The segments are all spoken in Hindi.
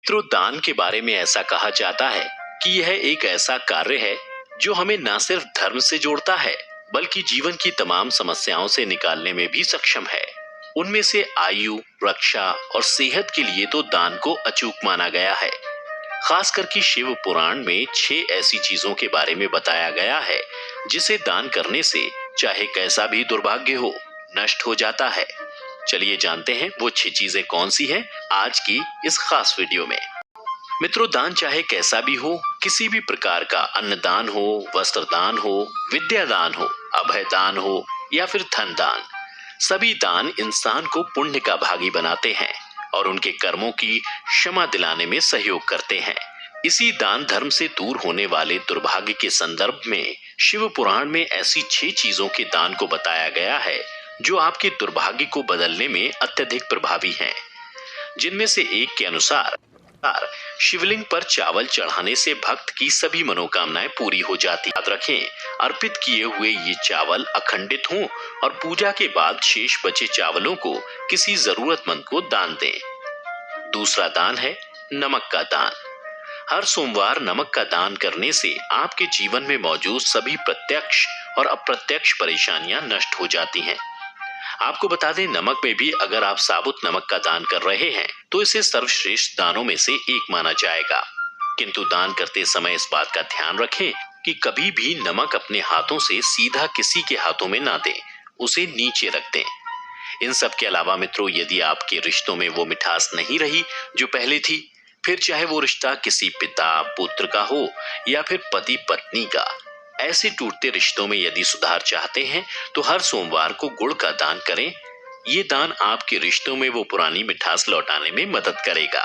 मित्रों, दान के बारे में ऐसा कहा जाता है कि यह एक ऐसा कार्य है जो हमें न सिर्फ धर्म से जोड़ता है बल्कि जीवन की तमाम समस्याओं से निकालने में भी सक्षम है। उनमें से आयु, रक्षा और सेहत के लिए तो दान को अचूक माना गया है। खास करके शिव पुराण में 6 ऐसी चीजों के बारे में बताया गया है जिसे दान करने से चाहे कैसा भी दुर्भाग्य हो, नष्ट हो जाता है। चलिए जानते हैं वो 6 चीजें कौन सी हैं आज की इस खास वीडियो में। मित्रों, दान चाहे कैसा भी हो, किसी भी प्रकार का अन्नदान हो, वस्त्र दान हो, विद्या दान हो, अभय दान हो या फिर धन दान, सभी दान इंसान को पुण्य का भागी बनाते हैं और उनके कर्मों की क्षमा दिलाने में सहयोग करते हैं। इसी दान धर्म से दूर होने वाले दुर्भाग्य के संदर्भ में शिव पुराण में ऐसी 6 चीजों के दान को बताया गया है जो आपके दुर्भाग्य को बदलने में अत्यधिक प्रभावी हैं। जिनमें से एक के अनुसार शिवलिंग पर चावल चढ़ाने से भक्त की सभी मनोकामनाएं पूरी हो जाती। याद रखें, अर्पित किए हुए ये चावल अखंडित हों और पूजा के बाद शेष बचे चावलों को किसी जरूरतमंद को दान दें। दूसरा दान है नमक का दान। हर सोमवार नमक का दान करने से आपके जीवन में मौजूद सभी प्रत्यक्ष और अप्रत्यक्ष परेशानियां नष्ट हो जाती हैं। आपको बता दें, नमक में भी अगर आप साबुत नमक का दान कर रहे हैं तो इसे सर्वश्रेष्ठ दानों में से एक माना जाएगा। किंतु दान करते समय इस बात का ध्यान रखें कि कभी भी नमक अपने हाथों से सीधा किसी के हाथों में ना दें, उसे नीचे रख दें। इन सब के अलावा मित्रों, यदि आपके रिश्तों में वो मिठास नहीं रही जो पहले थी, फिर चाहे वो रिश्ता किसी पिता पुत्र का हो या फिर पति पत्नी का, ऐसे टूटते रिश्तों में यदि सुधार चाहते हैं तो हर सोमवार को गुड़ का दान करें। ये दान आपके रिश्तों में वो पुरानी मिठास लौटाने में मदद करेगा।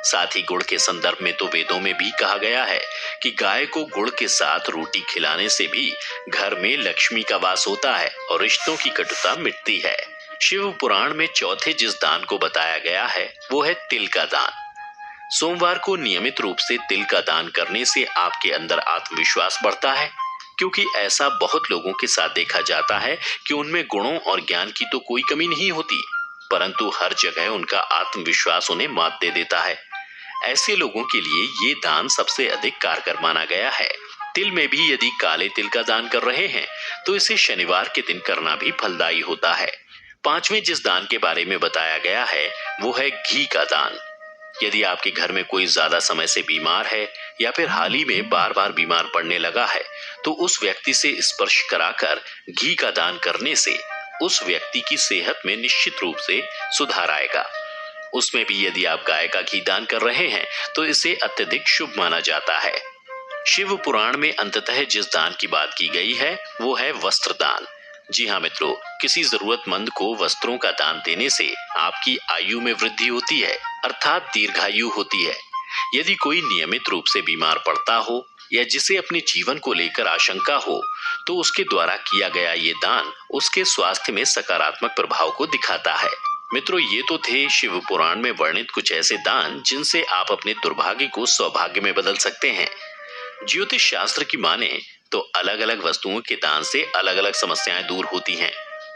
साथ ही गुड़ के संदर्भ में तो वेदों में भी कहा गया है कि गाय को गुड़ के साथ रोटी खिलाने से भी घर में लक्ष्मी का वास होता है और रिश्तों की कटुता मिटती है। शिव पुराण में चौथे जिस दान को बताया गया है वो है तिल का दान। सोमवार को नियमित रूप से तिल का दान करने से आपके अंदर आत्मविश्वास बढ़ता है, क्योंकि ऐसा बहुत लोगों के साथ देखा जाता है कि उनमें गुणों और ज्ञान की तो कोई कमी नहीं होती, परंतु हर जगह उनका आत्मविश्वास उन्हें मात दे देता है। ऐसे लोगों के लिए ये दान सबसे अधिक कारगर माना गया है। तिल में भी यदि काले तिल का दान कर रहे हैं तो इसे शनिवार के दिन करना भी फलदायी होता है। पांचवें जिस दान के बारे में बताया गया है वो है घी का दान। यदि आपके घर में कोई ज्यादा समय से बीमार है या फिर हाल ही में बार बार बीमार पड़ने लगा है तो उस व्यक्ति से स्पर्श कराकर घी का दान करने से उस व्यक्ति की सेहत में निश्चित रूप से सुधार आएगा। उसमें भी यदि आप गाय का घी दान कर रहे हैं तो इसे अत्यधिक शुभ माना जाता है। शिव पुराण में अंततः जिस दान की बात की गई है वो है वस्त्र दान। जी हाँ मित्रों, किसी जरूरतमंद को वस्त्रों का दान देने से आपकी आयु में वृद्धि होती है, अर्थात दीर्घायु होती है। यदि कोई नियमित रूप से बीमार पड़ता हो या जिसे अपने जीवन को लेकर आशंका हो तो उसके द्वारा किया गया ये दान उसके स्वास्थ्य में सकारात्मक प्रभाव को दिखाता है। मित्रों, ये तो थे शिव पुराण में वर्णित कुछ ऐसे दान जिनसे आप अपने दुर्भाग्य को सौभाग्य में बदल सकते हैं। ज्योतिष शास्त्र की माने तो अलग अलग वस्तुओं के दान से अलग अलग समस्याएं दूर होती हैं।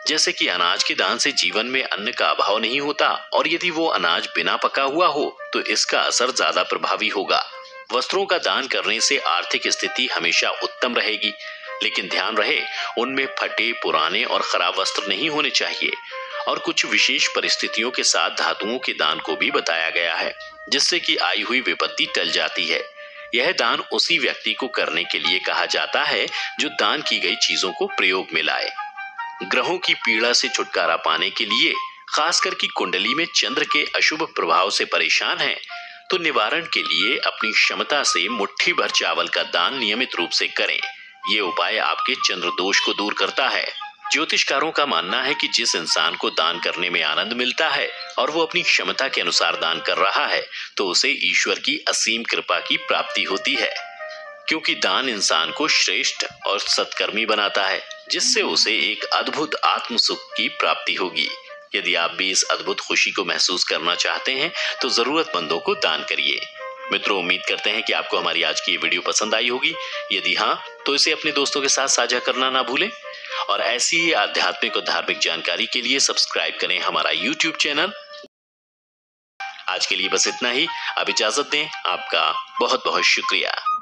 जैसे कि अनाज के दान से जीवन में अन्न का अभाव नहीं होता और यदि वो अनाज बिना पका हुआ हो तो इसका असर ज्यादा प्रभावी होगा। वस्त्रों का दान करने से आर्थिक स्थिति हमेशा उत्तम रहेगी, लेकिन ध्यान रहे उनमें फटे, पुराने और खराब वस्त्र नहीं होने चाहिए। और कुछ विशेष परिस्थितियों के साथ धातुओं के दान को भी बताया गया है, जिससे कि आई हुई विपत्ति टल जाती है। यह दान उसी व्यक्ति को करने के लिए कहा जाता है जो दान की गई चीजों को प्रयोग में लाए। ग्रहों की पीड़ा से छुटकारा पाने के लिए, खासकर की कुंडली में चंद्र के अशुभ प्रभाव से परेशान हैं, तो निवारण के लिए अपनी क्षमता से मुट्ठी भर चावल का दान नियमित रूप से करें। ये उपाय आपके चंद्र दोष को दूर करता है। ज्योतिषकारों का मानना है कि जिस इंसान को दान करने में आनंद मिलता है और वो अपनी क्षमता के अनुसार दान कर रहा है तो उसे ईश्वर की असीम कृपा की प्राप्ति होती है, क्योंकि दान इंसान को श्रेष्ठ और सत्कर्मी बनाता है, जिससे उसे एक अद्भुत आत्म सुख की प्राप्ति होगी। यदि आप भी इस अद्भुत खुशी को महसूस करना चाहते हैं तो जरूरतमंदों को दान करिए। मित्रों, उम्मीद करते हैं कि आपको हमारी आज की ये वीडियो पसंद आई होगी। यदि हाँ तो इसे अपने दोस्तों के साथ साझा करना ना भूलें और ऐसी ही आध्यात्मिक और धार्मिक जानकारी के लिए सब्सक्राइब करें हमारा YouTube चैनल। आज के लिए बस इतना ही। अब इजाजत दें, आपका बहुत बहुत शुक्रिया।